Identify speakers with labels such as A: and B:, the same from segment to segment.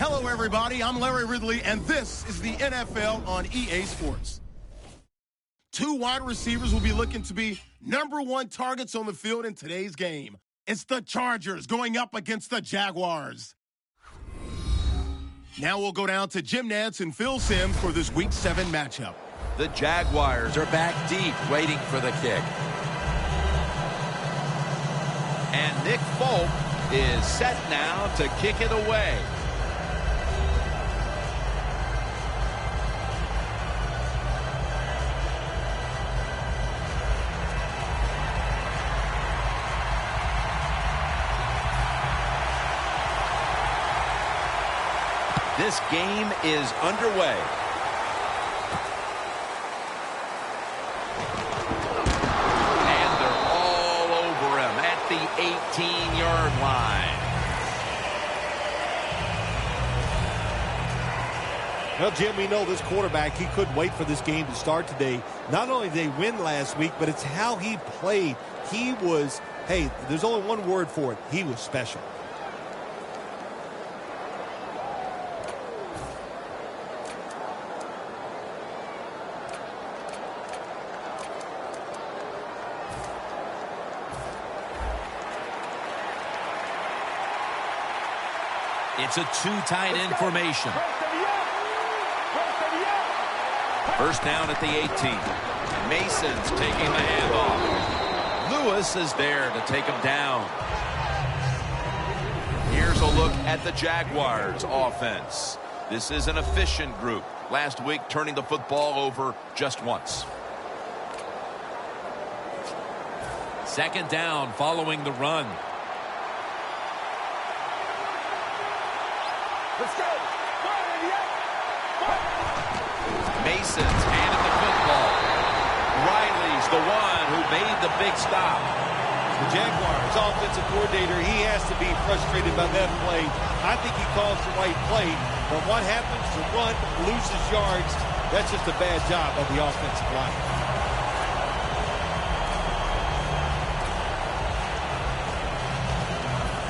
A: Hello, everybody. I'm Larry Ridley, and this is the NFL on EA Sports. Two wide receivers will be looking to be #1 targets on the field in today's game. It's the Chargers going up against the Jaguars. Now we'll go down to Jim Nantz and Phil Simms for this Week 7 matchup.
B: The Jaguars are back deep, waiting for the kick. And Nick Folk is set now to kick it away. This game is underway. And they're all over him at the 18-yard line.
C: Well, Jim, we know this quarterback, he couldn't wait for this game to start today. Not only did they win last week, but it's how he played. He was, hey, there's only one word for it. He was special.
B: It's a two tight end formation. First down at the 18. Mason's taking the handoff. Lewis is there to take him down. Here's a look at the Jaguars offense. This is an efficient group. Last week turning the football over just once. Second down following the run.
D: Let's go.
B: Mason's handed the football. Riley's the one who made the big stop.
C: The Jaguars offensive coordinator, he has to be frustrated by that play. I think he calls the right play, but what happens to run, loses yards, that's just a bad job of the offensive line.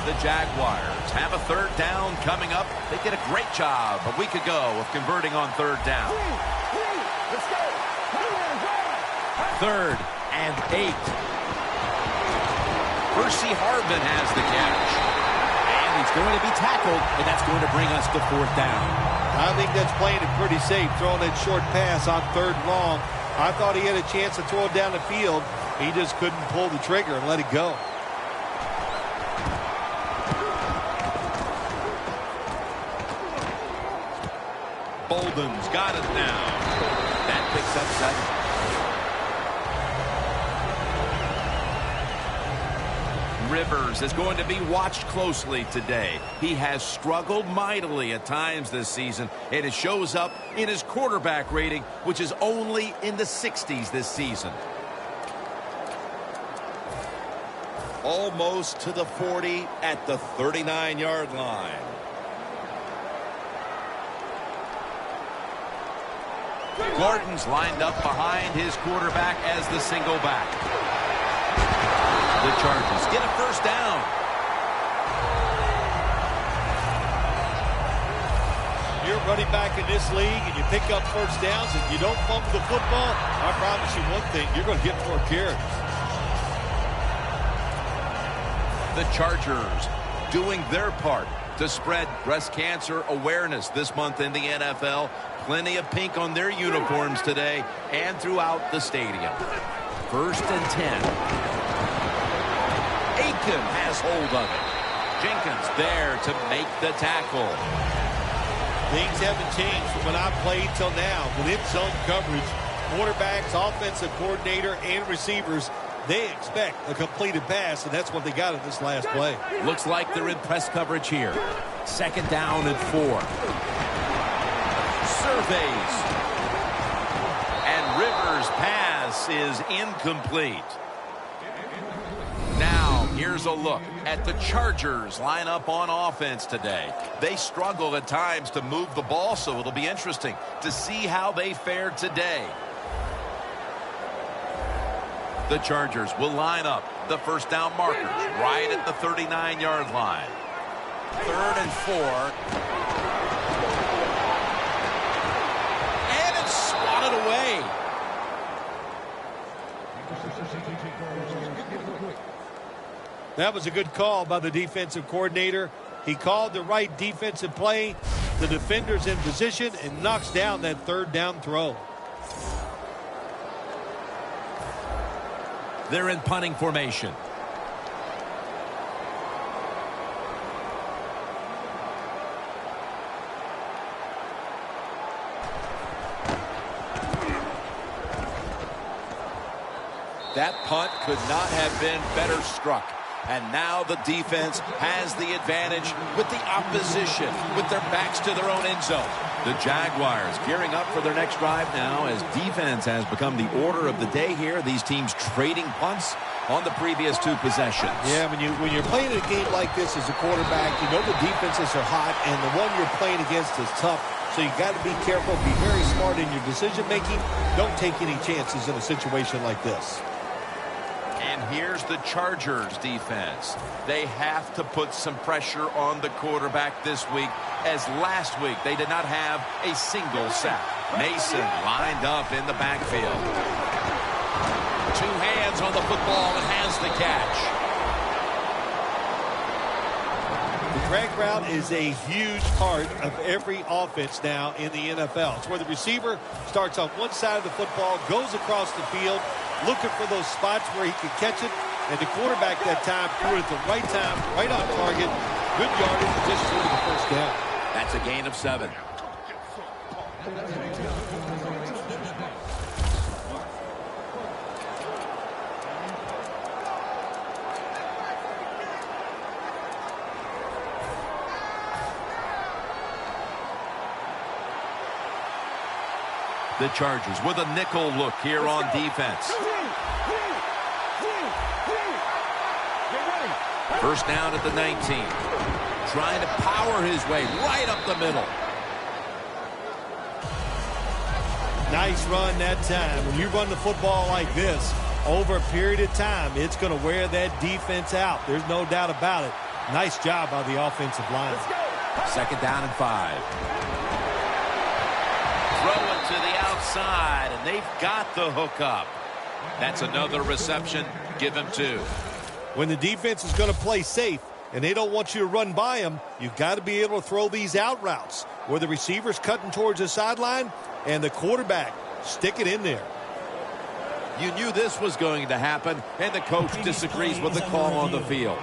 B: The Jaguars have a third down coming up. They did a great job a week ago of converting on third down.
D: Let's go.
B: 3rd and 8. Percy Harvin has the catch.
E: And he's going to be tackled, and that's going to bring us to 4th down.
C: I think that's playing it pretty safe, throwing that short pass on 3rd and long. I thought he had a chance to throw it down the field. He just couldn't pull the trigger and let it go.
B: Bolden's got it now. That picks up 7. Rivers is going to be watched closely today. He has struggled mightily at times this season, and it shows up in his quarterback rating, which is only in the 60s this season. Almost to the 40 at the 39-yard line. Gordon's lined up behind his quarterback as the single back. The Chargers get a first down.
C: You're running back in this league and you pick up first downs and you don't fumble the football, I promise you one thing, you're going to get more carries.
B: The Chargers doing their part to spread breast cancer awareness this month in the NFL. Plenty of pink on their uniforms today and throughout the stadium.
E: 1st and 10.
B: Aiken has hold of it. Jenkins there to make the tackle.
C: Things haven't changed from when I played till now. With zone coverage, quarterbacks, offensive coordinator, and receivers, they expect a completed pass, and that's what they got in this last play.
E: Looks like they're in press coverage here. 2nd down and 4.
B: Surveys. And Rivers' pass is incomplete. Now, here's a look at the Chargers lineup on offense today. They struggle at times to move the ball, so it'll be interesting to see how they fare today. The Chargers will line up the first down markers right at the 39-yard line. 3rd and 4.
C: That was a good call by the defensive coordinator. He called the right defensive play. The defender's in position and knocks down that third down throw.
E: They're in punting formation.
B: That punt could not have been better struck. And now the defense has the advantage with the opposition, with their backs to their own end zone. The Jaguars gearing up for their next drive now as defense has become the order of the day here. These teams trading punts on the previous two possessions.
C: Yeah, when you're playing a game like this as a quarterback, you know the defenses are hot, and the one you're playing against is tough. So you got to be careful, be very smart in your decision-making. Don't take any chances in a situation like this.
B: And here's the Chargers defense. They have to put some pressure on the quarterback this week, as last week they did not have a single sack. Mason lined up in the backfield. Two hands on the football and has the catch.
C: The drag route is a huge part of every offense now in the NFL. It's where the receiver starts on one side of the football, goes across the field, looking for those spots where he can catch it, and the quarterback that time threw it at the right time, right on target. Good yardage, just short of the first down.
B: That's a gain of 7. The Chargers with a nickel look here on defense. First down at the 19. Trying to power his way right up the middle.
C: Nice run that time. When you run the football like this, over a period of time, it's going to wear that defense out. There's no doubt about it. Nice job by the offensive line.
B: Second down and 5. Throw it to the outside, and they've got the hook up. That's another reception. Give him 2.
C: When the defense is going to play safe and they don't want you to run by them, you've got to be able to throw these out routes where the receiver's cutting towards the sideline and the quarterback stick it in there.
B: You knew this was going to happen, and the coach disagrees with the call on the field.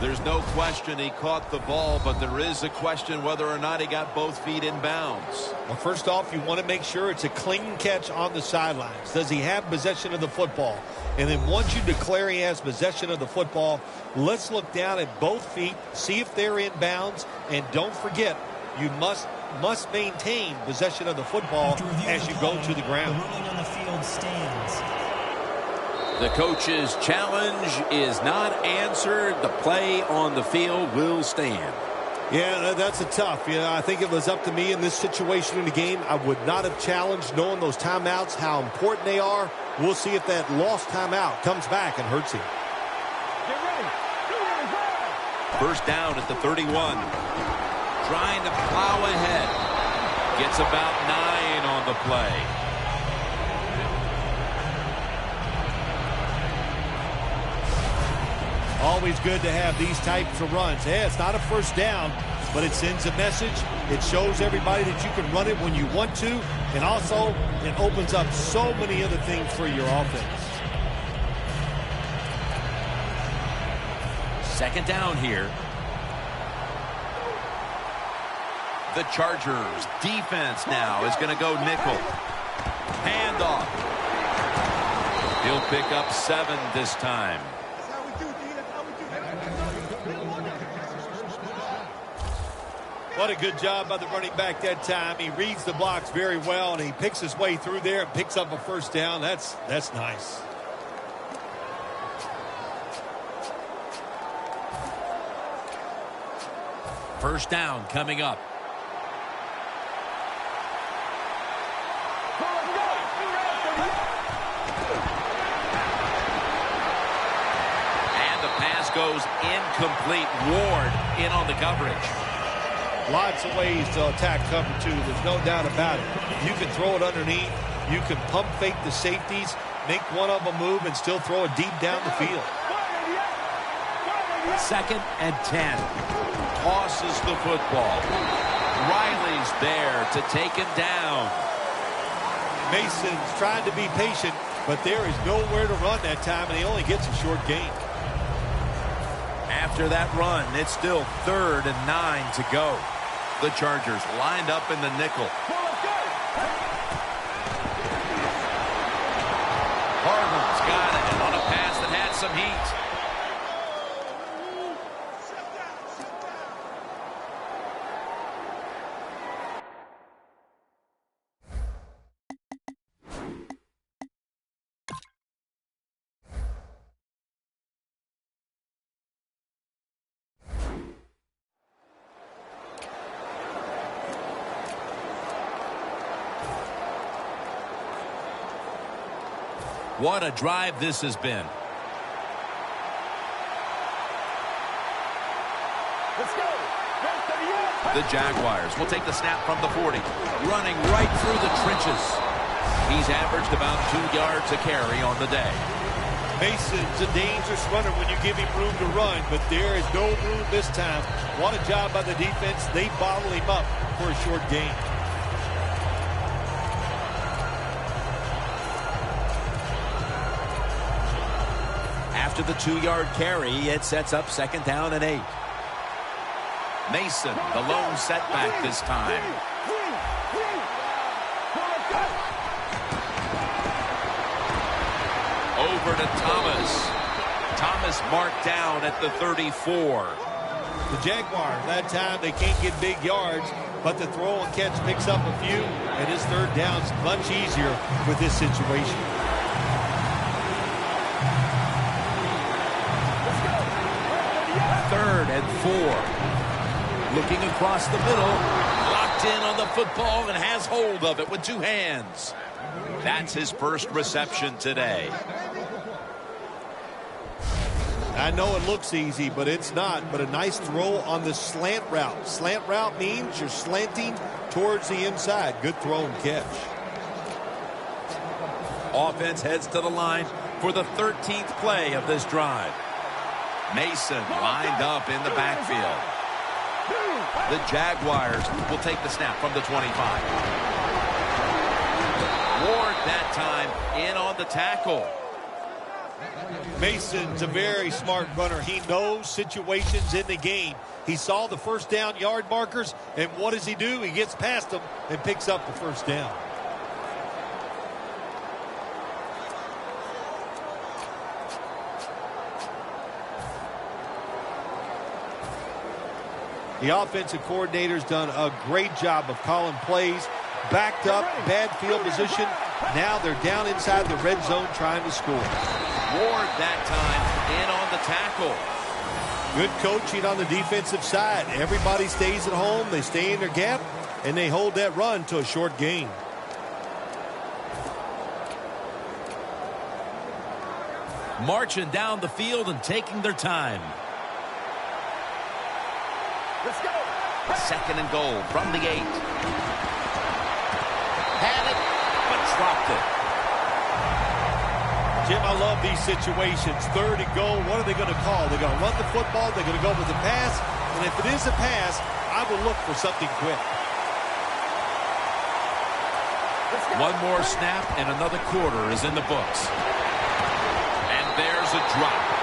B: There's no question he caught the ball, but there is a question whether or not he got both feet in bounds.
C: Well, first off, you want to make sure it's a clean catch on the sidelines. Does he have possession of the football? And then once you declare he has possession of the football, let's look down at both feet, see if they're in bounds, and don't forget, you must maintain possession of the football as you go to the ground.
F: The ruling on the field stands.
B: The coach's challenge is not answered. The play on the field will stand.
C: Yeah, that's a tough. I think it was up to me in this situation in the game. I would not have challenged, knowing those timeouts, how important they are. We'll see if that lost timeout comes back and hurts him.
B: First down at the 31. Trying to plow ahead. Gets about 9 on the play.
C: Always good to have these types of runs. Yeah, it's not a first down, but it sends a message. It shows everybody that you can run it when you want to, and also it opens up so many other things for your offense.
B: Second down here. The Chargers defense now is going to go nickel. Handoff. He'll pick up 7 this time.
C: What a good job by the running back that time. He reads the blocks very well, and he picks his way through there and picks up a first down. That's nice.
E: First down coming up.
B: And the pass goes incomplete. Ward in on the coverage.
C: Lots of ways to attack cover 2. There's no doubt about it. You can throw it underneath. You can pump fake the safeties, make one of them move and still throw it deep down the field.
B: 2nd and 10. Tosses the football. Riley's there to take him down.
C: Mason's trying to be patient, but there is nowhere to run that time, and he only gets a short gain.
B: After that run, it's still 3rd and 9 to go. The Chargers lined up in the nickel. Harden's got it on a pass that had some heat. What a drive this has been.
D: Let's go.
B: The Jaguars will take the snap from the 40. Running right through the trenches. He's averaged about 2 yards a carry on the day.
C: Mason's a dangerous runner when you give him room to run, but there is no room this time. What a job by the defense. They bottle him up for a short gain.
B: After the 2-yard carry, it sets up 2nd down and 8. Mason, the lone setback this time. Over to Thomas. Thomas marked down at the 34.
C: The Jaguars, that time they can't get big yards, but the throw and catch picks up a few, and his 3rd down's much easier with this situation.
B: Third and 4. Looking across the middle. Locked in on the football and has hold of it with 2 hands. That's his first reception today.
C: I know it looks easy, but it's not. But a nice throw on the slant route. Slant route means you're slanting towards the inside. Good throw and catch.
B: Offense heads to the line for the 13th play of this drive. Mason lined up in the backfield. The Jaguars will take the snap from the 25. Ward that time in on the tackle.
C: Mason's a very smart runner. He knows situations in the game. He saw the 1st down yard markers, and what does he do? He gets past them and picks up the 1st down. The offensive coordinator's done a great job of calling plays. Backed up, bad field position. Now they're down inside the red zone trying to score.
B: Ward that time in on the tackle.
C: Good coaching on the defensive side. Everybody stays at home. They stay in their gap, and they hold that run to a short gain.
B: Marching down the field and taking their time.
D: Let's go.
B: 2nd and goal from the 8. Had it, but dropped it.
C: Jim, I love these situations. 3rd and goal. What are they going to call? They're going to run the football. They're going to go with the pass. And if it is a pass, I will look for something quick.
B: One more snap and another quarter is in the books. And there's a drop.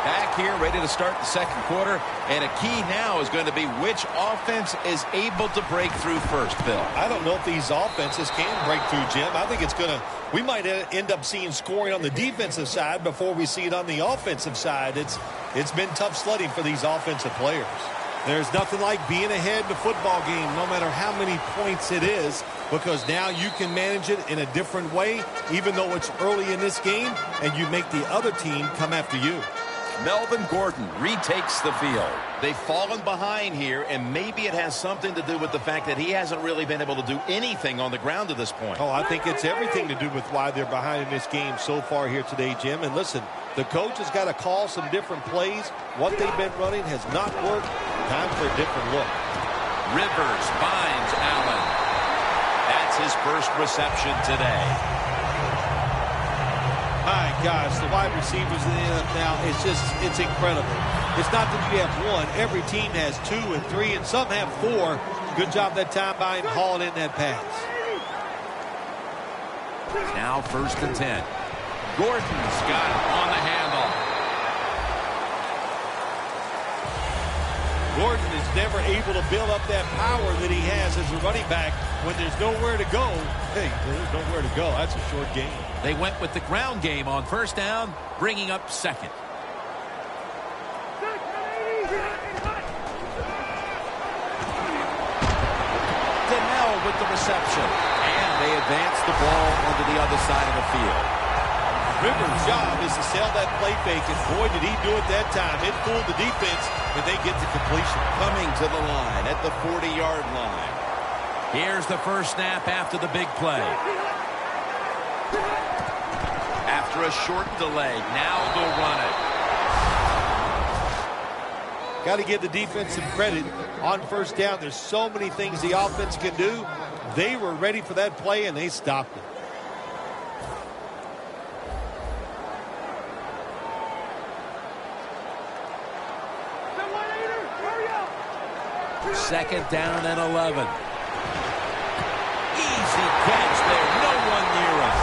B: Back here, ready to start the 2nd quarter. And a key now is going to be which offense is able to break through first, Bill.
C: I don't know if these offenses can break through, Jim. I think it's going to, we might end up seeing scoring on the defensive side before we see it on the offensive side. It's been tough sledding for these offensive players. There's nothing like being ahead in a football game, no matter how many points it is, because now you can manage it in a different way, even though it's early in this game, and you make the other team come after you.
B: Melvin Gordon retakes the field. They've fallen behind here, and maybe it has something to do with the fact that he hasn't really been able to do anything on the ground to this point.
C: Oh, I think it's everything to do with why they're behind in this game so far here today, Jim. And listen, the coach has got to call some different plays. What they've been running has not worked. Time for a different look.
B: Rivers finds Allen. That's his first reception today.
C: gosh, the wide receivers in the NFL now, it's incredible. It's not that you have one. Every team has 2 and 3, and some have 4. Good job that time by him hauling in that pass.
B: Now 1st and 10. Gordon's got it on the handle.
C: Gordon is never able to build up that power that he has as a running back when there's nowhere to go. Hey, there's nowhere to go. That's a short game.
E: They went with the ground game on 1st down, bringing up 2nd. Donnell with the reception. And they advance the ball onto the other side of the field.
C: Rivers' job is to sell that play fake, and boy, did he do it that time. It fooled the defense, and they get the completion.
B: Coming to the line at the 40-yard line.
E: Here's the first snap after the big play.
B: After a short delay, now they'll run it.
C: Got to give the defense some credit on 1st down. There's so many things the offense can do. They were ready for that play, and they stopped it.
E: 2nd down and 11. Easy catch there. No one near us.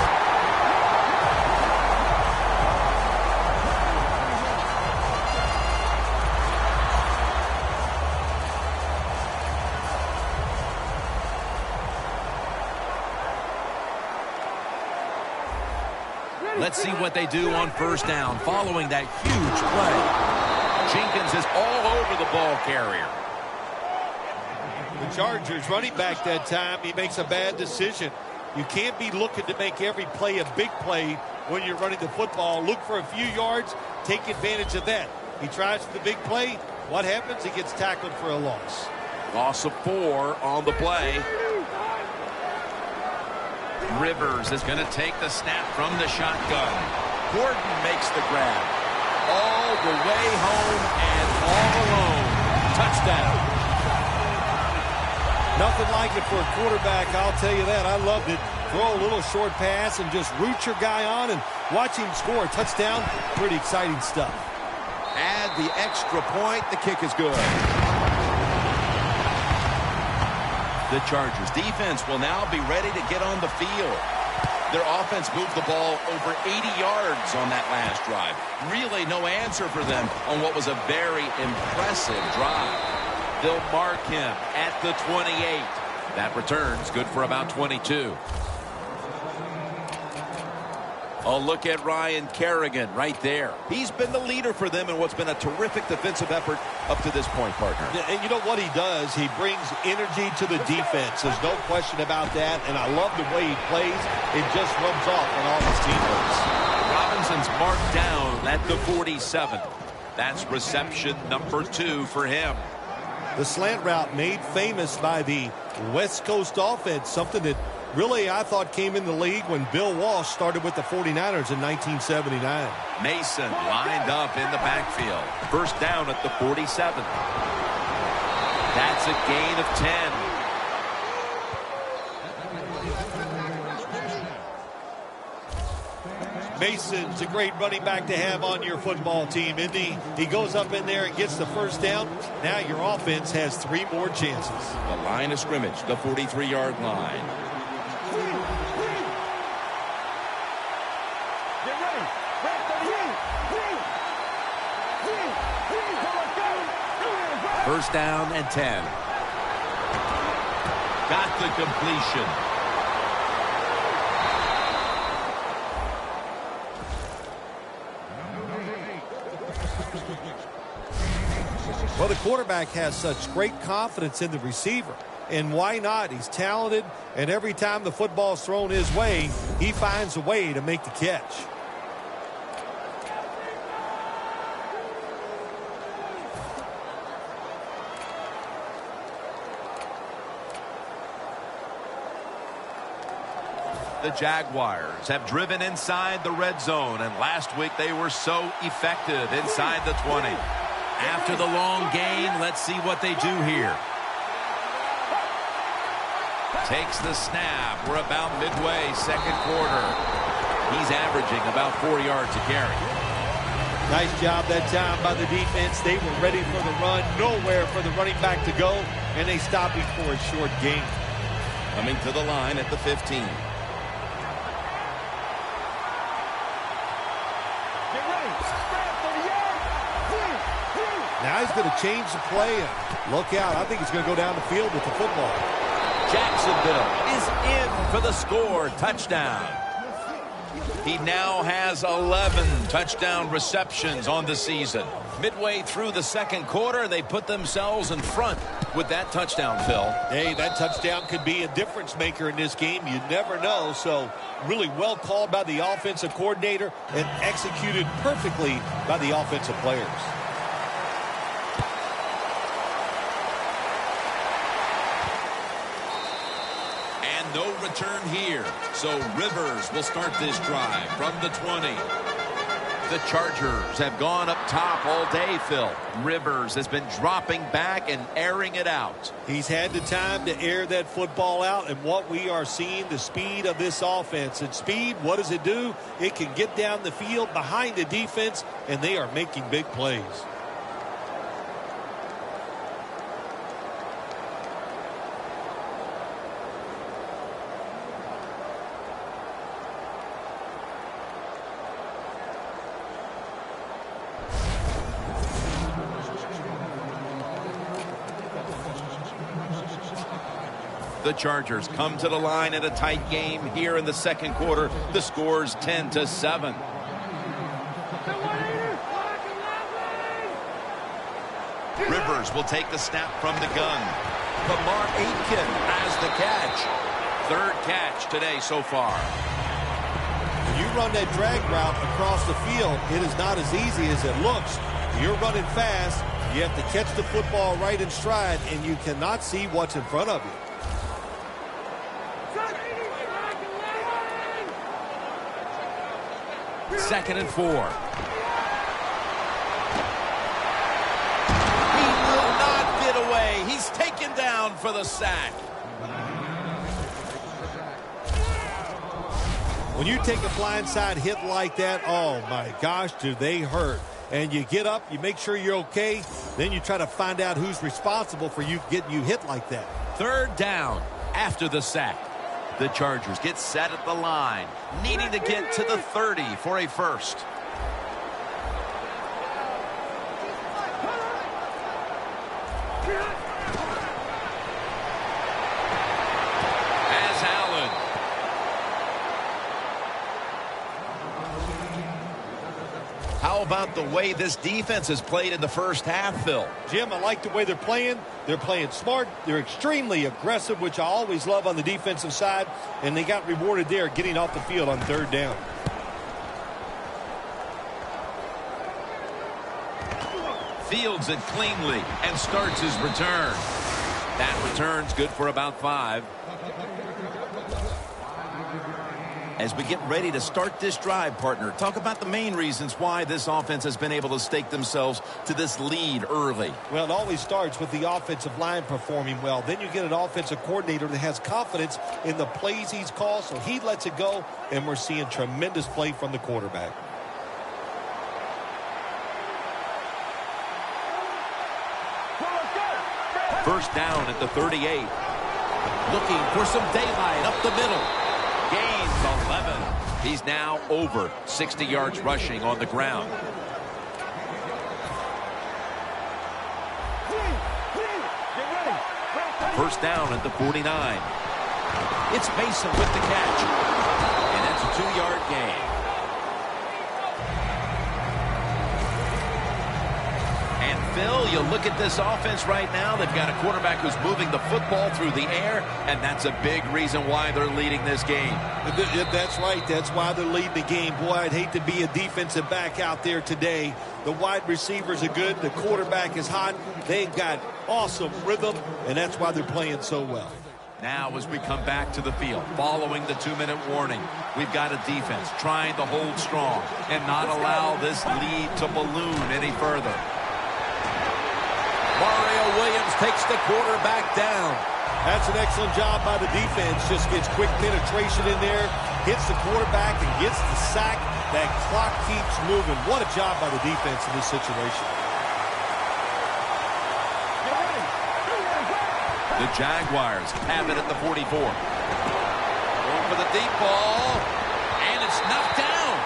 E: Let's see what they do on 1st down following that huge play. Jenkins is all over the ball carrier.
C: The Chargers running back that time, he makes a bad decision. You can't be looking to make every play a big play when you're running the football. Look for a few yards, take advantage of that. He tries for the big play. What happens? He gets tackled for a loss.
B: Loss of 4 on the play. Rivers is going to take the snap from the shotgun. Gordon makes the grab. All the way home and all alone. Touchdown.
C: Nothing like it for a quarterback, I'll tell you that. I loved it. Throw a little short pass and just root your guy on and watch him score a touchdown. Pretty exciting stuff.
B: Add the extra point. The kick is good. The Chargers defense will now be ready to get on the field. Their offense moved the ball over 80 yards on that last drive. Really no answer for them on what was a very impressive drive. They'll mark him at the 28. That return's good for about 22. A look at Ryan Kerrigan right there. He's been the leader for them in what's been a terrific defensive effort up to this point, partner.
C: And you know what he does? He brings energy to the defense. There's no question about that. And I love the way he plays. It just rubs off on all his teammates.
B: Robinson's marked down at the 47. That's reception number 2 for him.
C: The slant route made famous by the West Coast offense, something that really I thought came in the league when Bill Walsh started with the 49ers in 1979.
B: Mason lined up in the backfield. 1st down at the 47. That's a gain of 10.
C: Mason's a great running back to have on your football team, isn't he? He goes up in there and gets the 1st down. Now your offense has 3 more chances.
B: The line of scrimmage, the 43-yard line.
E: First down and 10.
B: Got the completion.
C: Well, the quarterback has such great confidence in the receiver. And why not? He's talented, and every time the football's thrown his way, he finds a way to make the catch.
B: The Jaguars have driven inside the red zone, and last week they were so effective inside the 20.
E: After the long gain, let's see what they do here.
B: Takes the snap. We're about midway, 2nd quarter.
E: He's averaging about 4 yards a carry.
C: Nice job that time by the defense. They were ready for the run, nowhere for the running back to go, and they stopped him for a short gain.
B: Coming to the line at the 15.
C: Now he's going to change the play. And look out. I think he's going to go down the field with the football.
E: Jacksonville is in for the score. Touchdown. He now has 11 touchdown receptions on the season. Midway through the second quarter, they put themselves in front with that touchdown, Phil.
C: Hey, that touchdown could be a difference maker in this game. You never know. So really well called by the offensive coordinator and executed perfectly by the offensive players.
E: No return here. So Rivers will start this drive from the 20. The Chargers have gone up top all day, Phil. Rivers has been dropping back and airing it out.
C: He's had the time to air that football out, and what we are seeing, the speed of this offense. And speed, what does it do? It can get down the field behind the defense, and they are making big plays.
E: The Chargers come to the line in a tight game here in the second quarter. The score's 10-7. Rivers will take the snap from the gun. Lamar Aitken has the catch. Third catch today so far.
C: When you run that drag route across the field, it is not as easy as it looks. You're running fast. You have to catch the football right in stride, and you cannot see what's in front of you.
E: Second and 4. He will not get away. He's taken down for the sack.
C: When you take a blindside hit like that, oh my gosh, do they hurt. And you get up, you make sure you're okay, then you try to find out who's responsible for you getting you hit like that.
E: Third down after the sack. The Chargers get set at the line, needing to get to the 30 for a first. As Allen. How about the way this defense has played in the first half, Phil?
C: Jim, I like the way they're playing. They're playing smart. They're extremely aggressive, which I always love on the defensive side. And they got rewarded there getting off the field on third down.
E: Fields it cleanly and starts his return. That return's good for about 5. As we get ready to start this drive, partner, talk about the main reasons why this offense has been able to stake themselves to this lead early.
C: Well, it always starts with the offensive line performing well. Then you get an offensive coordinator that has confidence in the plays he's called, so he lets it go, and we're seeing tremendous play from the quarterback.
E: First down at the 38. Looking for some daylight up the middle. Gains 11. He's now over 60 yards rushing on the ground. First down at the 49. It's Mason with the catch. And that's a 2-yard gain. And Phil, you look at this offense right now. They've got a quarterback who's moving the football through the air, and that's a big reason why they're leading this game.
C: That's right. That's why they're leading the game. Boy, I'd hate to be a defensive back out there today. The wide receivers are good. The quarterback is hot. They've got awesome rhythm, and that's why they're playing so well.
E: Now as we come back to the field, following the 2-minute warning, we've got a defense trying to hold strong and not allow this lead to balloon any further. Mario Williams takes the quarterback down.
C: That's an excellent job by the defense. Just gets quick penetration in there. hits the quarterback and gets the sack. That clock keeps moving. What a job by the defense in this situation.
B: The Jaguars have it at the 44. Going for the deep ball, and it's knocked down.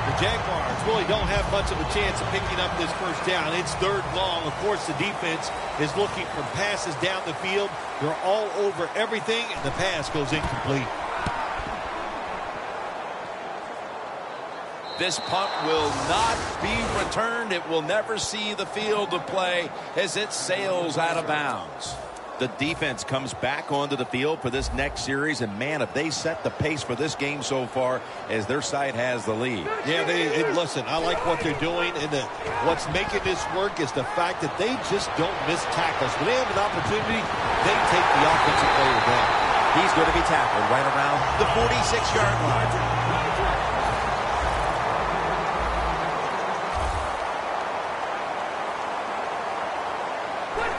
C: The Jaguars really don't have much of a chance of picking up this first down. It's third long. Of course, the defense is looking for passes down the field. They're all over everything, and the pass goes incomplete.
B: This punt will not be returned. It will never see the field of play as it sails out of bounds. The defense comes back onto the field for this next series, and man, if they set the pace for this game so far, as their side has the lead.
C: Yeah, listen, I like what they're doing, and what's making this work is the fact that they just don't miss tackles. When they have an opportunity, they take the offensive player down.
B: He's going to be tackled right around the 46-yard line.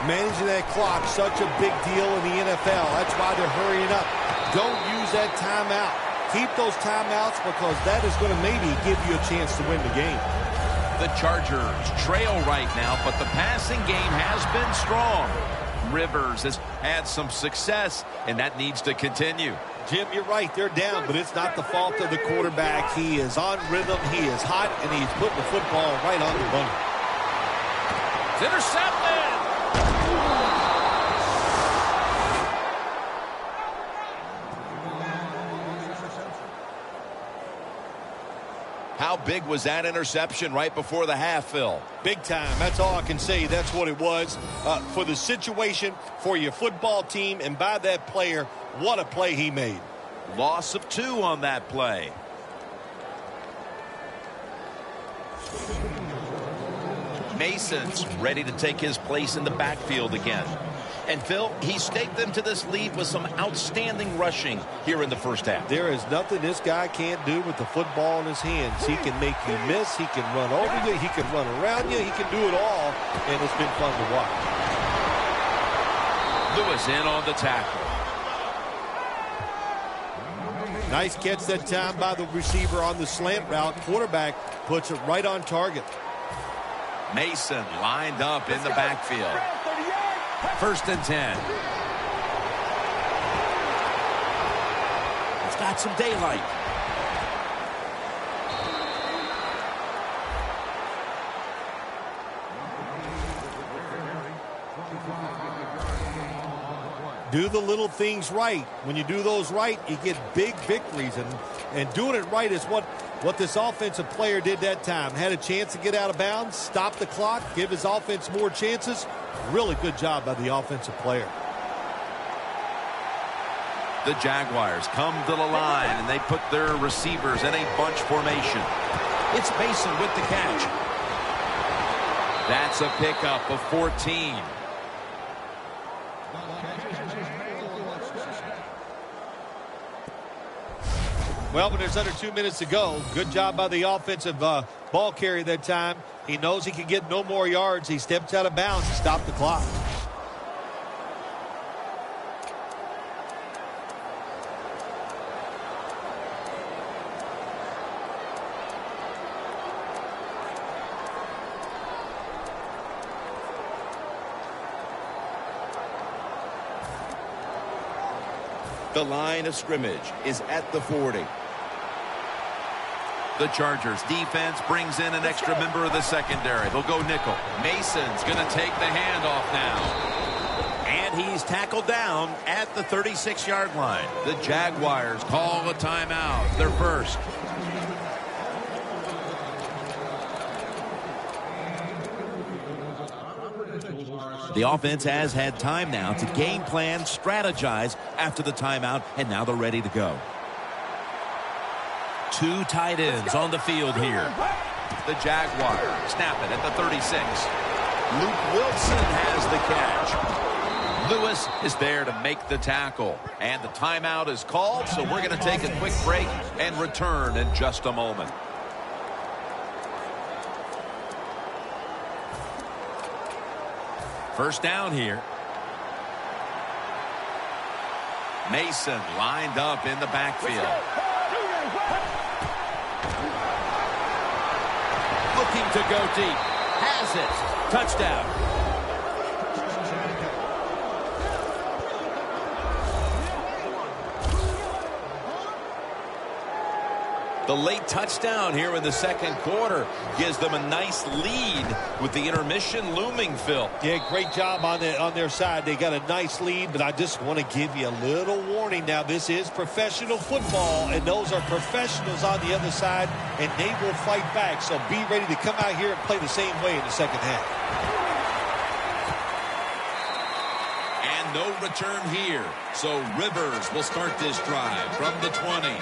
C: Managing that clock, such a big deal in the NFL. That's why they're hurrying up. Don't use that timeout. Keep those timeouts because that is going to maybe give you a chance to win the game.
B: The Chargers trail right now, but the passing game has been strong. Rivers has had some success, and that needs to continue.
C: Jim, you're right. They're down, but it's not the fault of the quarterback. He is on rhythm. He is hot, and he's putting the football right on the money.
B: It's intercepted. How big was that interception right before the half, Phil?
C: Big time. That's all I can say. That's what it was. For the situation, for your football team, and by that player, what a play he made.
B: Loss of 2 on that play. Mason's ready to take his place in the backfield again. And Phil, he staked them to this lead with some outstanding rushing here in the first half.
C: There is nothing this guy can't do with the football in his hands. He can make you miss. He can run over you. He can run around you. He can do it all, and it's been fun to watch.
B: Lewis in on the tackle.
C: Nice catch that time by the receiver on the slant route. Quarterback puts it right on target.
B: Mason lined up in the backfield. 1st and 10. It's got some daylight.
C: Do the little things right. When you do those right, you get big victories. And doing it right is what this offensive player did that time. Had a chance to get out of bounds, stop the clock, give his offense more chances. Really good job by the offensive player.
B: The Jaguars come to the line, and they put their receivers in a bunch formation. It's Mason with the catch. That's a pickup of 14.
C: Well, when there's under 2 minutes to go, good job by the offensive ball carrier that time. He knows he can get no more yards. He steps out of bounds to stop the clock.
B: The line of scrimmage is at the 40. The Chargers defense brings in an extra member of the secondary. They'll go nickel. Mason's going to take the handoff now. And he's tackled down at the 36-yard line. The Jaguars call a timeout. Their first. The offense has had time now to game plan, strategize after the timeout, and now they're ready to go. 2 tight ends on the field here. The Jaguars snap it at the 36. Luke Wilson has the catch. Lewis is there to make the tackle. And the timeout is called, so we're going to take a quick break and return in just a moment. First down here. Mason lined up in the backfield. Looking to go deep. Has it. Touchdown. The late touchdown here in the second quarter gives them a nice lead with the intermission looming, Phil.
C: Yeah, great job on their side. They got a nice lead, but I just want to give you a little warning now. This is professional football, and those are professionals on the other side, and they will fight back. So be ready to come out here and play the same way in the second half.
B: And no return here. So Rivers will start this drive from the 20.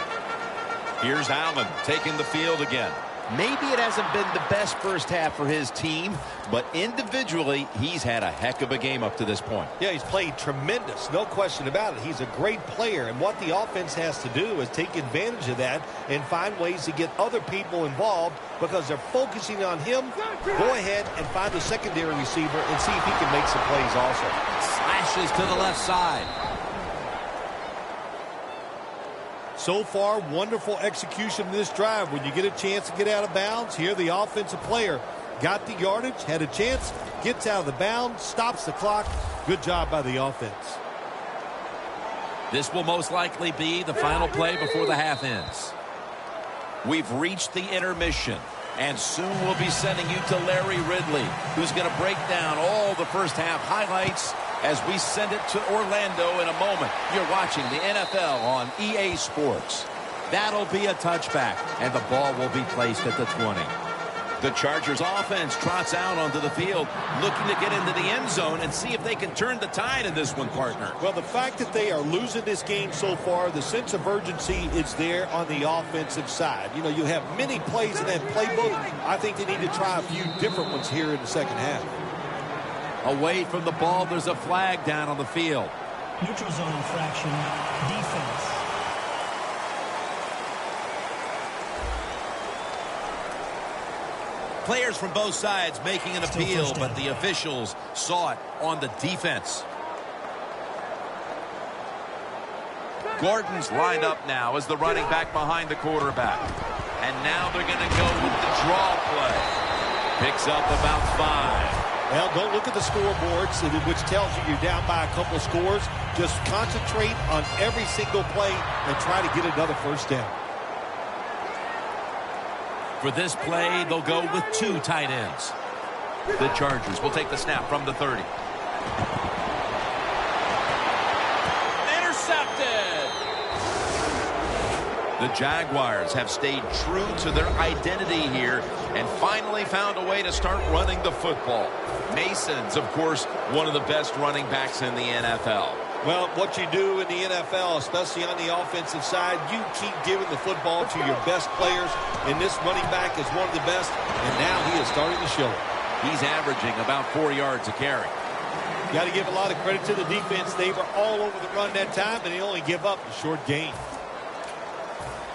B: Here's Allen taking the field again.
G: Maybe it hasn't been the best first half for his team, but individually, he's had a heck of a game up to this point.
C: Yeah, he's played tremendous, no question about it. He's a great player, and what the offense has to do is take advantage of that and find ways to get other people involved because they're focusing on him. Go ahead and find the secondary receiver and see if he can make some plays also.
B: Slashes to the left side.
C: So far, wonderful execution in this drive. When you get a chance to get out of bounds, here the offensive player got the yardage, had a chance, gets out of the bounds, stops the clock. Good job by the offense.
B: This will most likely be the final play before the half ends. We've reached the intermission, and soon we'll be sending you to Larry Ridley, who's going to break down all the first half highlights as we send it to Orlando in a moment. You're watching the NFL on EA Sports. That'll be a touchback, and the ball will be placed at the 20. The Chargers offense trots out onto the field, looking to get into the end zone and see if they can turn the tide in this one, partner.
C: Well, the fact that they are losing this game so far, the sense of urgency is there on the offensive side. You know, you have many plays in that playbook. I think they need to try a few different ones here in the second half.
B: Away from the ball, there's a flag down on the field.
F: Neutral zone infraction, defense.
B: Players from both sides making an appeal, but the officials saw it on the defense. Gordon's lined up now as the running back behind the quarterback. And now they're going to go with the draw play. Picks up about 5.
C: Well, don't look at the scoreboards, which tells you you're down by a couple of scores. Just concentrate on every single play and try to get another first down.
B: For this play, they'll go with 2 tight ends. The Chargers will take the snap from the 30. Intercepted! The Jaguars have stayed true to their identity here and finally found a way to start running the football. Mason's, of course, one of the best running backs in the NFL.
C: Well, what you do in the NFL, especially on the offensive side, you keep giving the football to your best players, and this running back is one of the best, and now he is starting to show it.
B: He's averaging about 4 yards a carry.
C: You got to give a lot of credit to the defense. They were all over the run that time, and they only give up a short gain.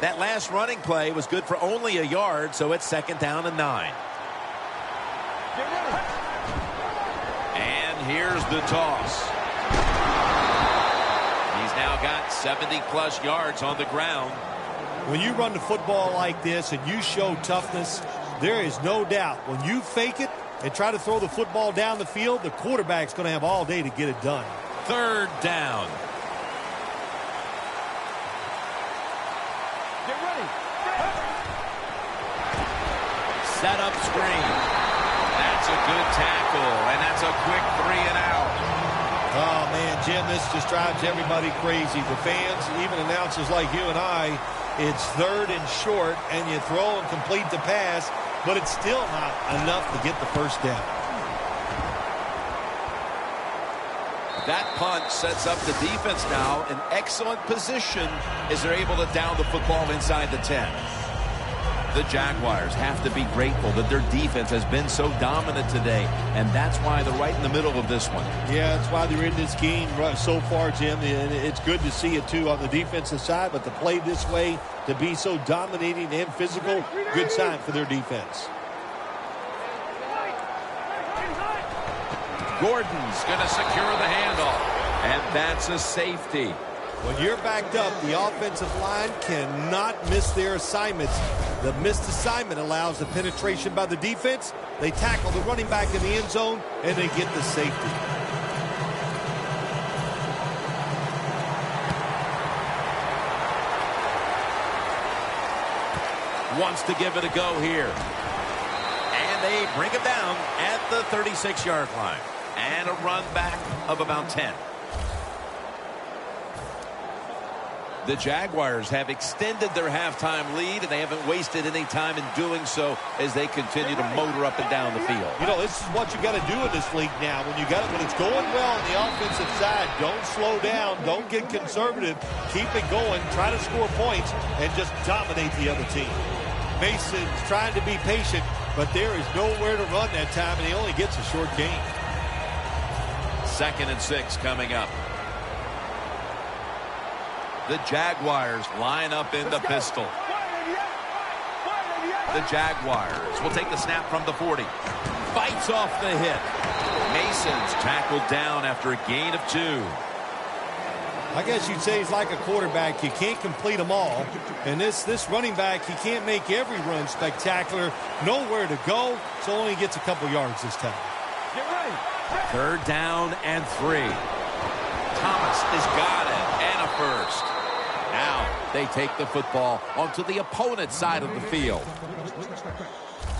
B: That last running play was good for only a yard, so it's 2nd down and 9. And here's the toss. He's now got 70-plus yards on the ground.
C: When you run the football like this and you show toughness, there is no doubt when you fake it and try to throw the football down the field, the quarterback's going to have all day to get it done.
B: 3rd down.
D: Get ready.
B: Set up screen. That's a good tackle, and that's a quick 3 and out.
C: Oh, man, Jim, this just drives everybody crazy. The fans, even announcers like you and I, it's 3rd and short, and you throw and complete the pass, but it's still not enough to get the first down.
B: That punt sets up the defense now in excellent position as they're able to down the football inside the 10. The Jaguars have to be grateful that their defense has been so dominant today, and that's why they're right in the middle of this one.
C: Yeah, that's why they're in this game so far, Jim. And it's good to see it, too, on the defensive side, but to play this way, to be so dominating and physical, good sign for their defense.
B: Gordon's going to secure the handoff, and that's a safety.
C: When you're backed up, the offensive line cannot miss their assignments. The missed assignment allows the penetration by the defense. They tackle the running back in the end zone, and they get the safety.
E: Wants to give it a go here. And they bring him down at the 36-yard line. And a run back of about 10. The Jaguars have extended their halftime lead, and they haven't wasted any time in doing so as they continue to motor up and down the field.
C: You know, this is what you got to do in this league now. When it's going well on the offensive side, don't slow down, don't get conservative, keep it going, try to score points, and just dominate the other team. Mason's trying to be patient, but there is nowhere to run that time, and he only gets a short gain.
E: 2nd and 6 coming up. The Jaguars line up in the pistol. The Jaguars will take the snap from the 40. Fights off the hit. Mason's tackled down after a gain of 2.
C: I guess you'd say he's like a quarterback. You can't complete them all. And this running back, he can't make every run spectacular. Nowhere to go, so only gets a couple yards this time.
D: Get ready.
E: 3rd down and 3. Thomas has got it, and a first. Now they take the football onto the opponent's side of the field.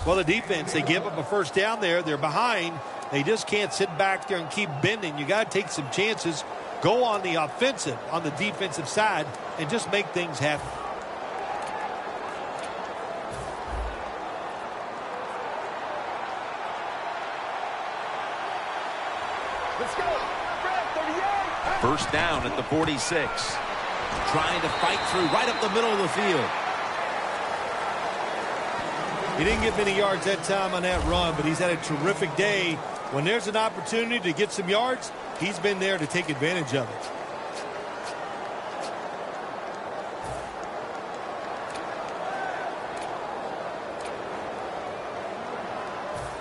C: Well, the defense, they give up a first down there. They're behind. They just can't sit back there and keep bending. You got to take some chances. Go on the offensive, on the defensive side, and just make things happen.
D: Let's go. 38.
E: 1st down at the 46. Trying to fight through right up the middle of the field.
C: He didn't get many yards that time on that run, but he's had a terrific day. When there's an opportunity to get some yards, he's been there to take advantage of it.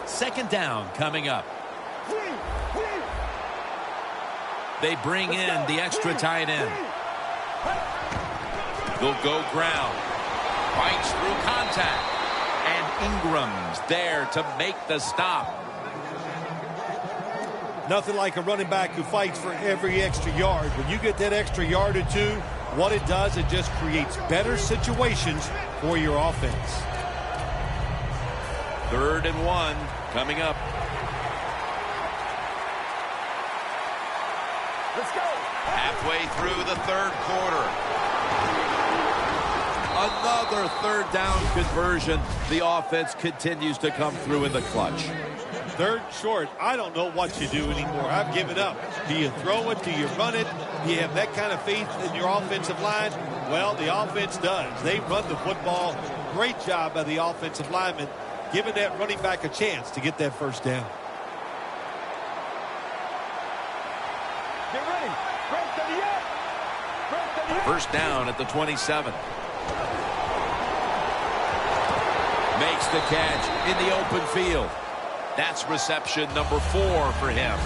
E: Second down coming up. They bring in the extra tight end. They'll go ground. Fights through contact. And Ingram's there to make the stop.
C: Nothing like a running back who fights for every extra yard. When you get that extra yard or two, what it does, it just creates better situations for your offense.
E: 3rd and 1 coming up.
D: Let's go.
E: Halfway through the 3rd quarter. Another 3rd down conversion. The offense continues to come through in the clutch.
C: 3rd short. I don't know what you do anymore. I've given up. Do you throw it? Do you run it? Do you have that kind of faith in your offensive line? Well, the offense does. They run the football. Great job by the offensive lineman, giving that running back a chance to get that 1st down.
D: Get ready. 38.
E: 1st down at the 27. Makes the catch in the open field. That's reception number 4 for him.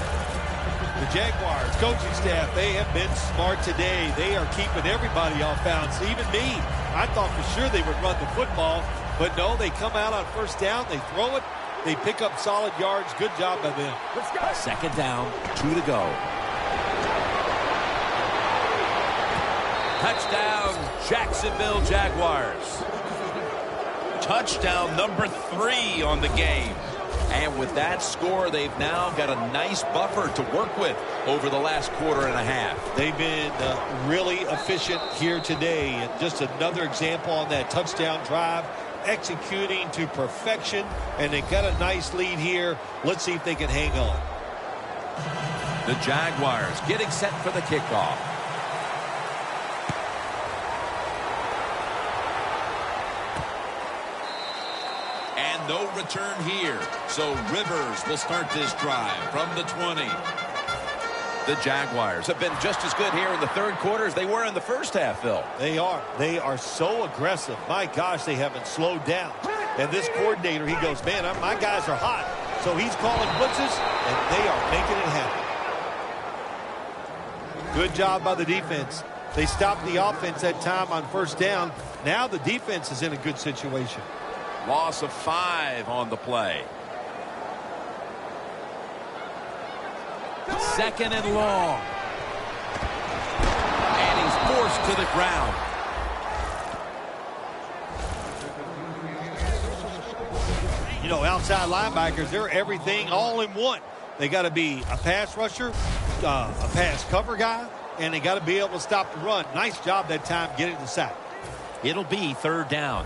C: The Jaguars coaching staff, they have been smart today. They are keeping everybody off bounds, even me. I thought for sure they would run the football, but no, they come out on 1st down, they throw it, they pick up solid yards. Good job by them.
D: Let's go.
E: 2nd down, 2 to go. Touchdown, Jacksonville Jaguars. Touchdown number 3 on the game. And with that score, they've now got a nice buffer to work with over the last quarter and a half.
C: They've been really efficient here today. And just another example on that touchdown drive, executing to perfection. And they've got a nice lead here. Let's see if they can hang on.
E: The Jaguars getting set for the kickoff. No return here. So Rivers will start this drive from the 20. The Jaguars have been just as good here in the 3rd quarter as they were in the 1st half, Phil.
C: They are. They are so aggressive. My gosh, they haven't slowed down. And this coordinator, he goes, man, my guys are hot. So he's calling blitzes, and they are making it happen. Good job by the defense. They stopped the offense that time on first down. Now the defense is in a good situation.
E: Loss of 5 on the play. 2nd and long. And he's forced to the ground.
C: You know, outside linebackers, they're everything all in one. They got to be a pass rusher, a pass cover guy, and they got to be able to stop the run. Nice job that time getting the sack.
E: It'll be 3rd down.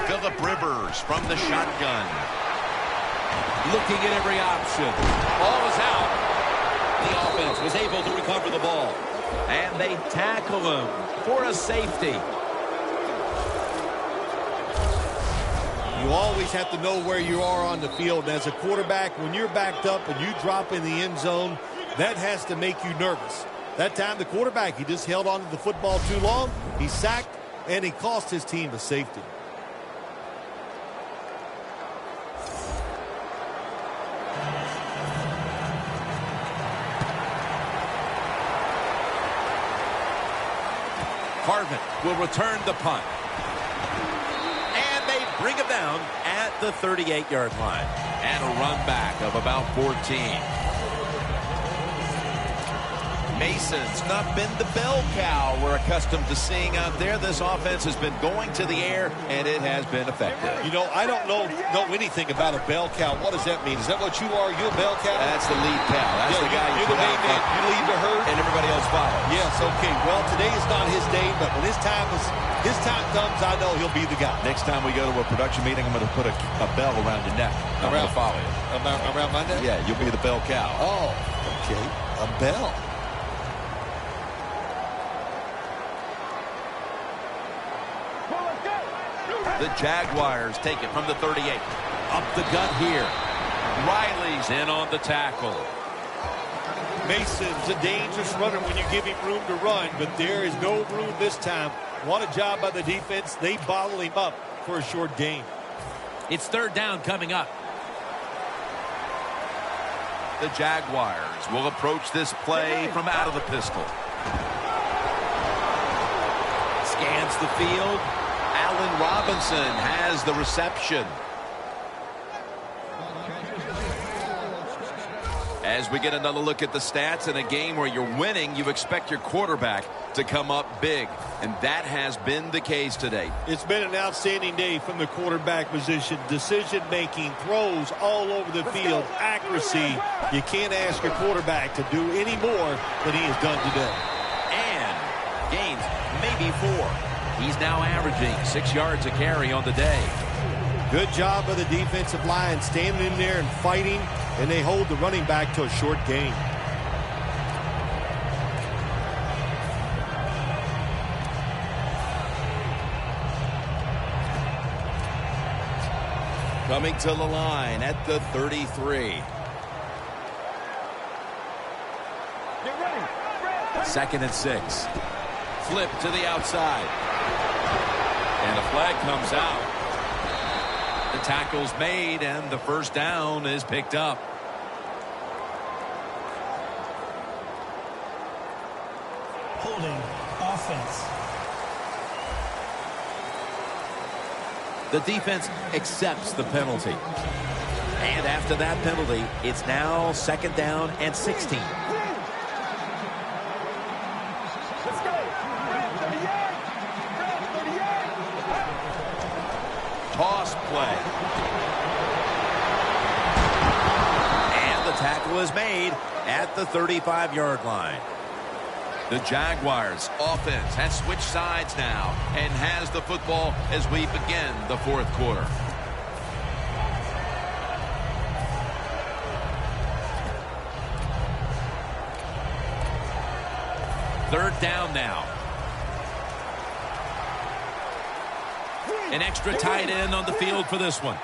E: Philip Rivers from the shotgun. Looking at every option. Ball is out. The offense was able to recover the ball. And they tackle him for a safety.
C: You always have to know where you are on the field. And as a quarterback, when you're backed up and you drop in the end zone, that has to make you nervous. That time, the quarterback, he just held on to the football too long. He sacked, and he cost his team a safety.
E: Harvin will return the punt. And they bring him down at the 38-yard line. And a run back of about 14. Mason's not been the bell cow we're accustomed to seeing out there. This offense has been going to the air, and it has been effective.
C: You know, I don't know anything about a bell cow. What does that mean? Is that what you are? You a bell cow?
E: That's the lead cow. That's the guy
C: you're the main man. You lead the herd,
E: and everybody else follows.
C: Yes, okay. Well, today is not his day, but when his time comes, I know he'll be the guy.
E: Next time we go to a production meeting, I'm going to put a bell around your neck. I'm going to follow you.
C: Around my neck?
E: Yeah, you'll be the bell cow.
C: Oh, okay. A bell.
E: The Jaguars take it from the 38. Up the gut here. Riley's in on the tackle.
C: Mason's a dangerous runner when you give him room to run, but there is no room this time. What a job by the defense. They bottle him up for a short gain.
E: It's 3rd down coming up. The Jaguars will approach this play from out of the pistol. Scans the field. Allen Robinson has the reception. As we get another look at the stats, in a game where you're winning, you expect your quarterback to come up big. And that has been the case today.
C: It's been an outstanding day from the quarterback position. Decision-making, throws all over the field, accuracy. You can't ask your quarterback to do any more than he has done today.
E: And gains maybe 4. He's now averaging 6 yards a carry on the day.
C: Good job by the defensive line standing in there and fighting, and they hold the running back to a short gain.
E: Coming to the line at the 33.
D: Get ready.
E: 2nd and 6. Flip to the outside. And a flag comes out. The tackle's made, and the first down is picked up.
F: Holding offense.
E: The defense accepts the penalty. And after that penalty, it's now 2nd down and 16.
D: Let's go. 38.
E: Toss play. And the tackle is made at the 35-yard line. The Jaguars offense has switched sides now and has the football as we begin the 4th quarter. Third down now. An extra tight end on the field for this one.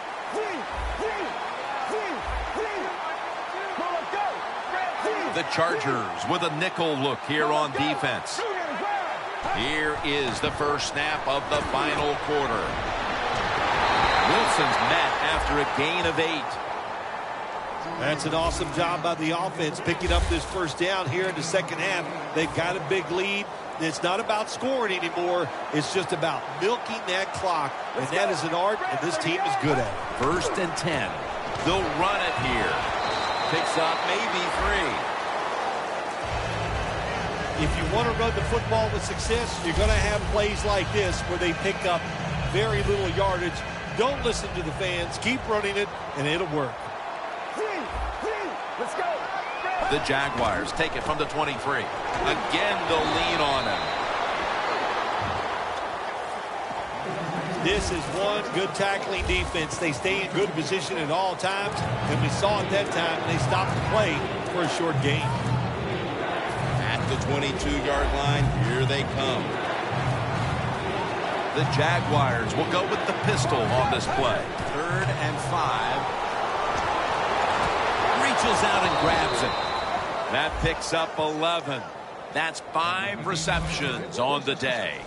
E: The Chargers with a nickel look here on defense. Here is the first snap of the final quarter. Wilson's met after a gain of 8.
C: That's an awesome job by the offense picking up this first down here in the second half. They've got a big lead. It's not about scoring anymore. It's just about milking that clock, and that is an art, and this team is good at it.
B: 1st and 10. They'll run it here. Picks up maybe 3.
C: If you want to run the football with success, you're going to have plays like this where they pick up very little yardage. Don't listen to the fans. Keep running it, and it'll work.
D: Let's go.
B: The Jaguars take it from the 23. Again, they'll lean on him.
C: This is one good tackling defense. They stay in good position at all times, and we saw it that time, and they stopped the play for a short gain.
G: At the 22-yard line, here they come.
B: The Jaguars will go with the pistol on this play. 3rd and 5. Reaches out and grabs it. That picks up 11. That's 5 receptions on the day.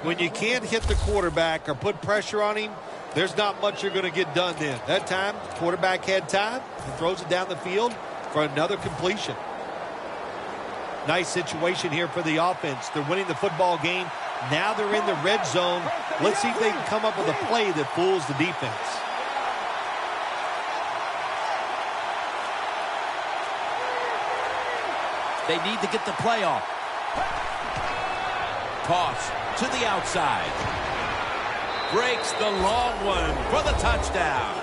C: When you can't hit the quarterback or put pressure on him, there's not much you're going to get done then. That time, the quarterback had time and throws it down the field for another completion. Nice situation here for the offense. They're winning the football game. Now they're in the red zone. Let's see if they can come up with a play that fools the defense.
B: They need to get the play off. Toss to the outside. Breaks the long one for the touchdown.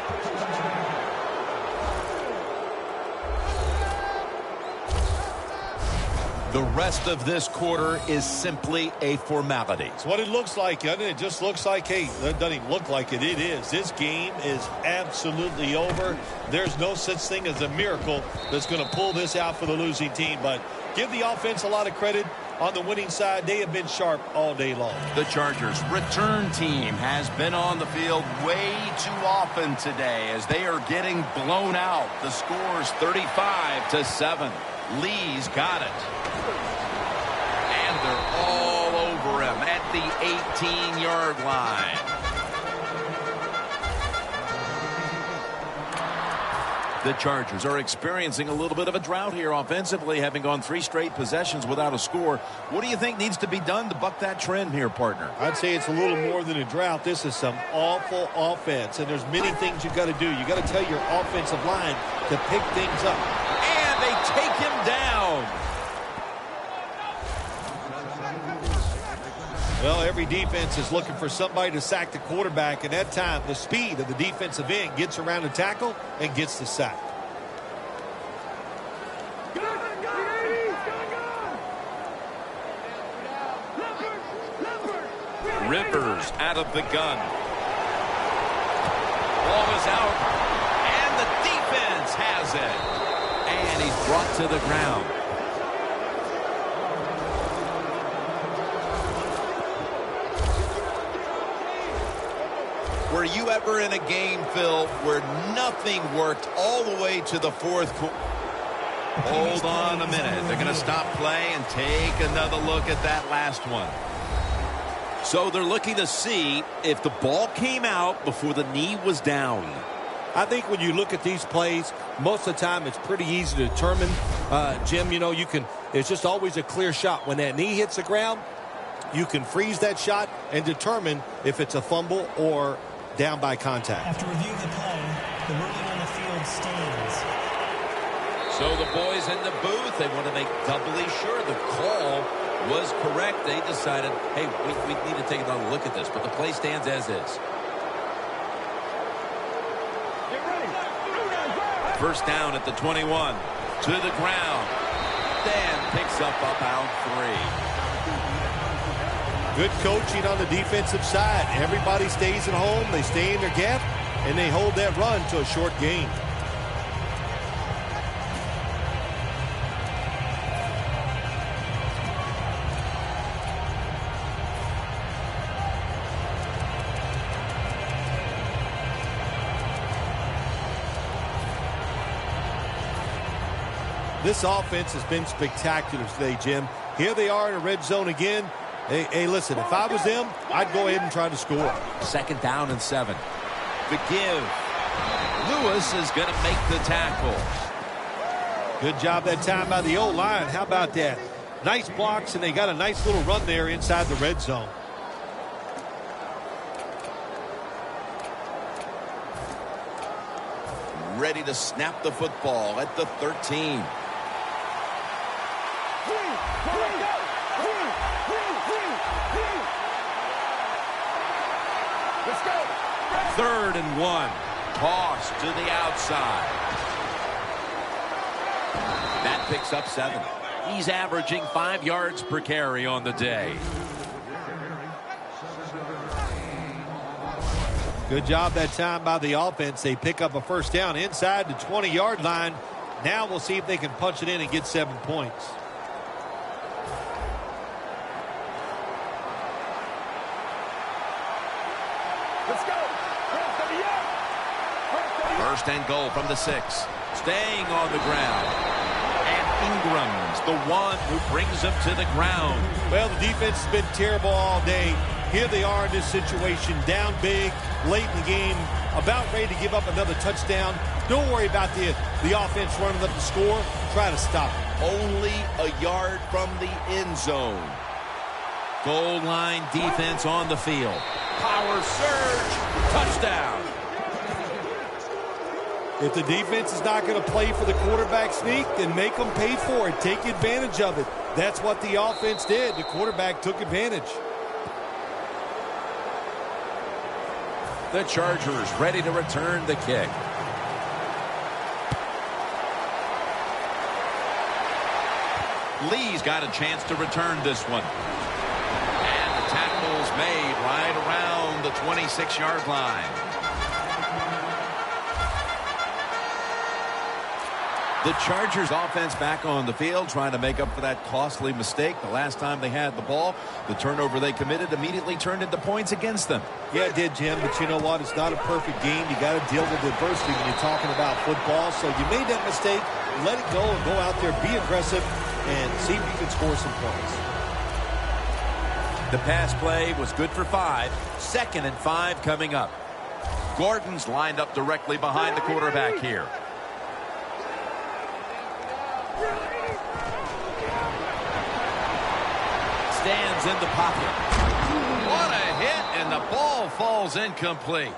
B: The rest of this quarter is simply a formality.
C: It's what it looks like, doesn't it? It just looks like, hey, that doesn't even look like it. It is. This game is absolutely over. There's no such thing as a miracle that's going to pull this out for the losing team. But give the offense a lot of credit. On the winning side, they have been sharp all day long.
B: The Chargers' return team has been on the field way too often today as they are getting blown out. The score's 35-7. Lee's got it. And they're all over him at the 18-yard line. The Chargers are experiencing a little bit of a drought here offensively, having gone 3 straight possessions without a score. What do you think needs to be done to buck that trend here, partner?
C: I'd say it's a little more than a drought. This is some awful offense, and there's many things you got to do. You got to tell your offensive line to pick things up.
B: And they take him down.
C: Well, every defense is looking for somebody to sack the quarterback, and that time the speed of the defensive end gets around the tackle and gets the sack.
B: Rivers out of the gun. Ball is out, and the defense has it. And he's brought to the ground. Were you ever in a game, Phil, where nothing worked all the way to the 4th quarter? Hold on a minute. They're going to stop play and take another look at that last one. So they're looking to see if the ball came out before the knee was down.
C: I think when you look at these plays, most of the time it's pretty easy to determine. Jim, you know, it's just always a clear shot. When that knee hits the ground, you can freeze that shot and determine if it's a fumble or down by contact.
F: After reviewing the play, the ruling on the field stands.
B: So the boys in the booth, they want to make doubly sure the call was correct. They decided, hey, we need to take another look at this, but the play stands as is. First down at the 21. To the ground. Dan picks up about 3.
C: Good coaching on the defensive side. Everybody stays at home. They stay in their gap, and they hold that run to a short gain. This offense has been spectacular today, Jim. Here they are in a red zone again. Hey, listen, if I was them, I'd go ahead and try to score.
B: 2nd down and 7. The give.
E: Lewis is going to make the tackle.
C: Good job that time by the O-line. How about that? Nice blocks, and they got a nice little run there inside the red zone.
B: Ready to snap the football at the 13.
D: Let's go.
E: 3rd and 1.
B: Toss to the outside. That picks up 7.
E: He's averaging 5 yards per carry on the day.
C: Good job that time by the offense. They pick up a first down inside the 20-yard line. Now we'll see if they can punch it in and get 7 points.
D: Let's go.
B: 1st and goal from the 6.
E: Staying on the ground. And Ingram's the one who brings him to the ground.
C: Well, the defense has been terrible all day. Here they are in this situation, down big, late in the game, about ready to give up another touchdown. Don't worry about the offense running up the score. Try to stop it.
B: Only a yard from the end zone.
E: Goal line defense on the field. Power surge. Touchdown.
C: If the defense is not going to play for the quarterback sneak, then make them pay for it. Take advantage of it. That's what the offense did. The quarterback took advantage.
E: The Chargers ready to return the kick. Lee's got a chance to return this one. And the tackle's made right around the 26-yard line.
B: The Chargers offense back on the field trying to make up for that costly mistake the last time they had the ball. The turnover they committed immediately turned into points against them.
C: Yeah, it did, Jim, but you know what? It's not a perfect game. You got to deal with adversity when you're talking about football. So you made that mistake, let it go, and go out there, be aggressive, and see if you can score some points.
E: The pass play was good for 5. 2nd and 5 coming up.
B: Gordon's lined up directly behind the quarterback here.
E: Stands in the pocket. What a hit, and the ball falls incomplete.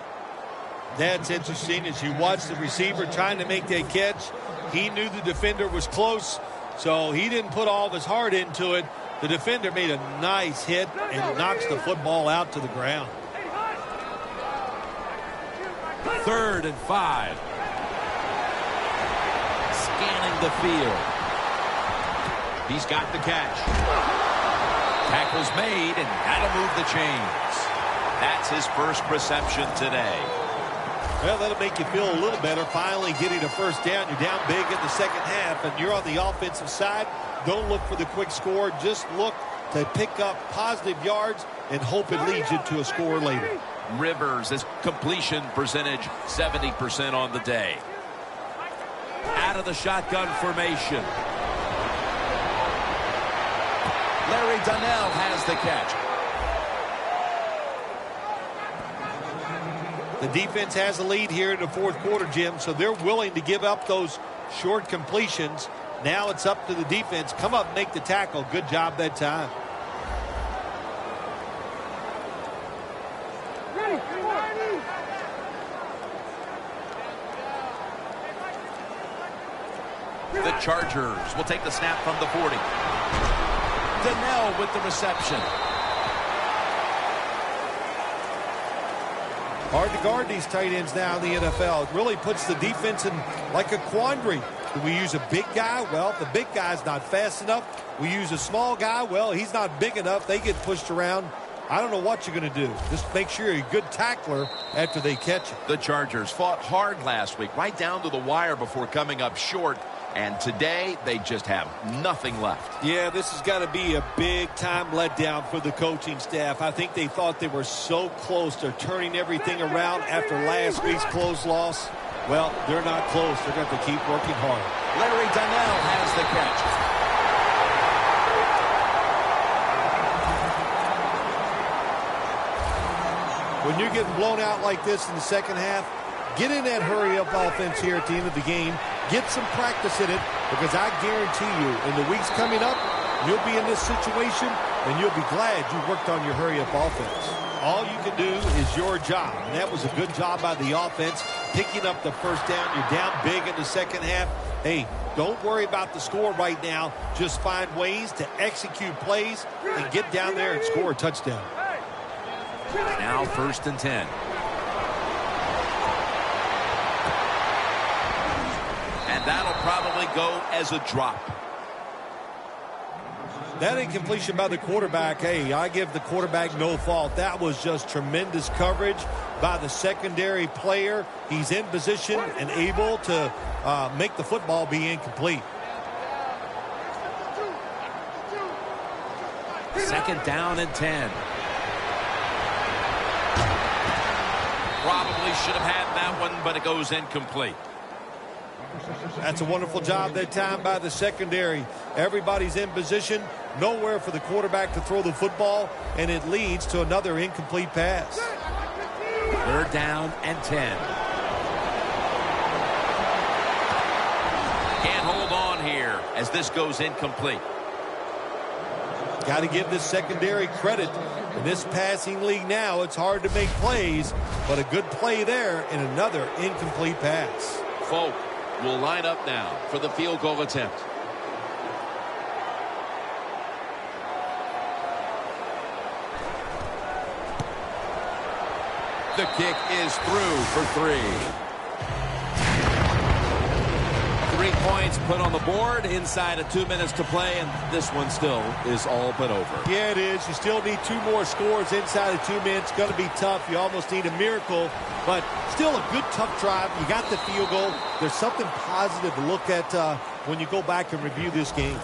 C: That's interesting. As you watch the receiver trying to make that catch, he knew the defender was close, so he didn't put all of his heart into it. The defender made a nice hit and knocks the football out to the ground.
E: 3rd and 5. Scanning the field. He's got the catch. Tackle's made, and that'll move the chains. That's his first reception today.
C: Well, that'll make you feel a little better. Finally getting a first down. You're down big in the second half, and you're on the offensive side. Don't look for the quick score. Just look to pick up positive yards and hope it leads you to a score later.
E: Rivers, his completion percentage 70% on the day. Out of the shotgun formation. Larry Donnell has the catch.
C: The defense has a lead here in the fourth quarter, Jim, so they're willing to give up those short completions. Now it's up to the defense. Come up and make the tackle. Good job that time.
E: The Chargers will take the snap from the 40. Donnell with the reception.
C: Hard to guard these tight ends now in the NFL. It really puts the defense in like a quandary. Do we use a big guy? Well, if the big guy's not fast enough. We use a small guy. Well, he's not big enough. They get pushed around. I don't know what you're going to do. Just make sure you're a good tackler after they catch it.
E: The Chargers fought hard last week, right down to the wire before coming up short. And today, they just have nothing left.
C: Yeah, this has got to be a big-time letdown for the coaching staff. I think they thought they were so close to turning everything around after last week's close loss. Well, they're not close. They're going to have to keep working hard.
E: Larry Donnell has the catch.
C: When you're getting blown out like this in the second half, get in that hurry-up offense here at the end of the game. Get some practice in it, because I guarantee you, in the weeks coming up, you'll be in this situation, and you'll be glad you worked on your hurry-up offense. All you can do is your job, and that was a good job by the offense, picking up the first down. You're down big in the second half. Hey, don't worry about the score right now. Just find ways to execute plays and get down there and score a touchdown.
B: Now 1st and 10. And that'll probably go as a drop.
C: That incompletion by the quarterback, hey, I give the quarterback no fault. That was just tremendous coverage by the secondary player. He's in position and able to make the football be incomplete.
B: 2nd down and 10. Probably should have had that one, but it goes incomplete.
C: That's a wonderful job that time by the secondary. Everybody's in position. Nowhere for the quarterback to throw the football, and it leads to another incomplete pass.
B: 3rd down and 10. Can't hold on here as this goes incomplete.
C: Got to give this secondary credit. In this passing league now, it's hard to make plays, but a good play there and another incomplete pass.
B: Folk will line up now for the field goal attempt. The kick is through for 3. 3 points put on the board inside of 2 minutes to play, and this one still is all but over.
C: Yeah, it is. You still need 2 more scores inside of 2 minutes. Going to be tough. You almost need a miracle, but still a good, tough drive. You got the field goal. There's something positive to look at when you go back and review this game.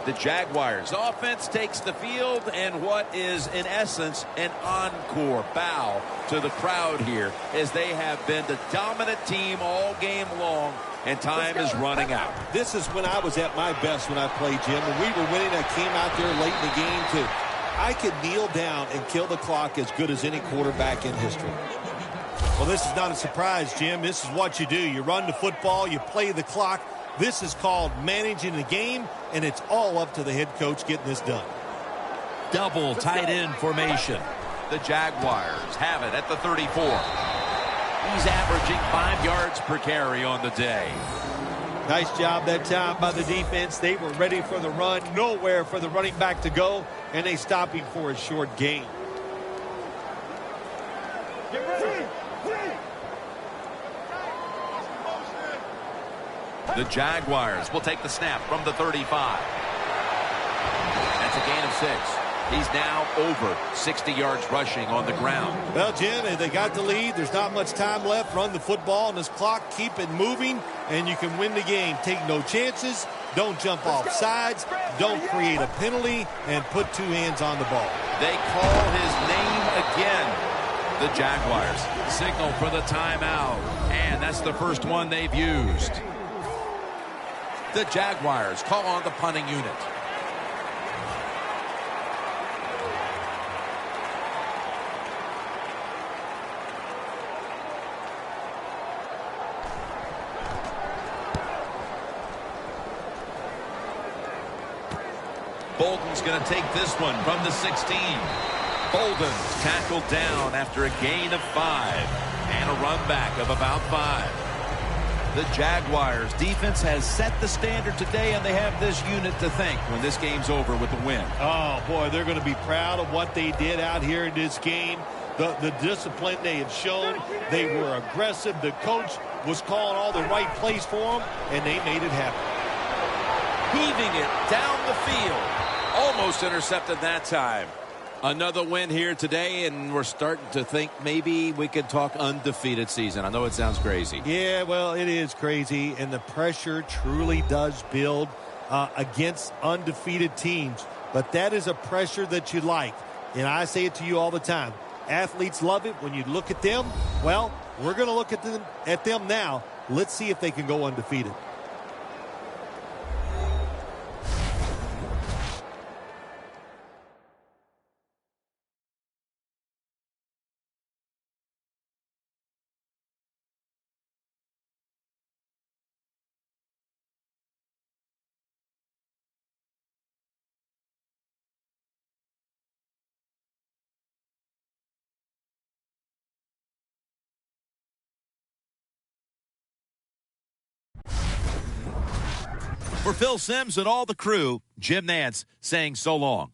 B: The Jaguars offense takes the field, and what is in essence an encore bow to the crowd here, as they have been the dominant team all game long, and time is running out.
C: This is when I was at my best when I played, Jim. When we were winning, I came out there late in the game too. I could kneel down and kill the clock as good as any quarterback in history. Well, this is not a surprise, Jim. This is what you do. You run the football, you play the clock. This is called managing the game, and it's all up to the head coach getting this done.
B: Double tight end formation. The Jaguars have it at the 34. He's averaging 5 yards per carry on the day.
C: Nice job that time by the defense. They were ready for the run, nowhere for the running back to go, and they stop him for a short gain.
D: Get ready.
B: The Jaguars will take the snap from the 35. That's a gain of 6. He's now over 60 yards rushing on the ground.
C: Well, Jim, they got the lead. There's not much time left. Run the football on this clock. Keep it moving, and you can win the game. Take no chances. Don't jump off sides. Don't create a penalty, and put 2 hands on the ball.
B: They call his name again. The Jaguars signal for the timeout, and that's the first one they've used. The Jaguars call on the punting unit. Bolden's going to take this one from the 16. Bolden's tackled down after a gain of 5 and a run back of about 5. The Jaguars defense has set the standard today, and they have this unit to thank when this game's over with the win.
C: Oh, boy, they're going to be proud of what they did out here in this game. The discipline they have shown. They were aggressive. The coach was calling all the right plays for them, and they made it happen.
B: Heaving it down the field. Almost intercepted that time. Another win here today, and we're starting to think maybe we could talk undefeated season. I know it sounds crazy.
C: Yeah, well, it is crazy, and the pressure truly does build against undefeated teams. But that is a pressure that you like, and I say it to you all the time. Athletes love it when you look at them. Well, we're going to look at them now. Let's see if they can go undefeated.
B: For Phil Simms and all the crew, Jim Nantz saying so long.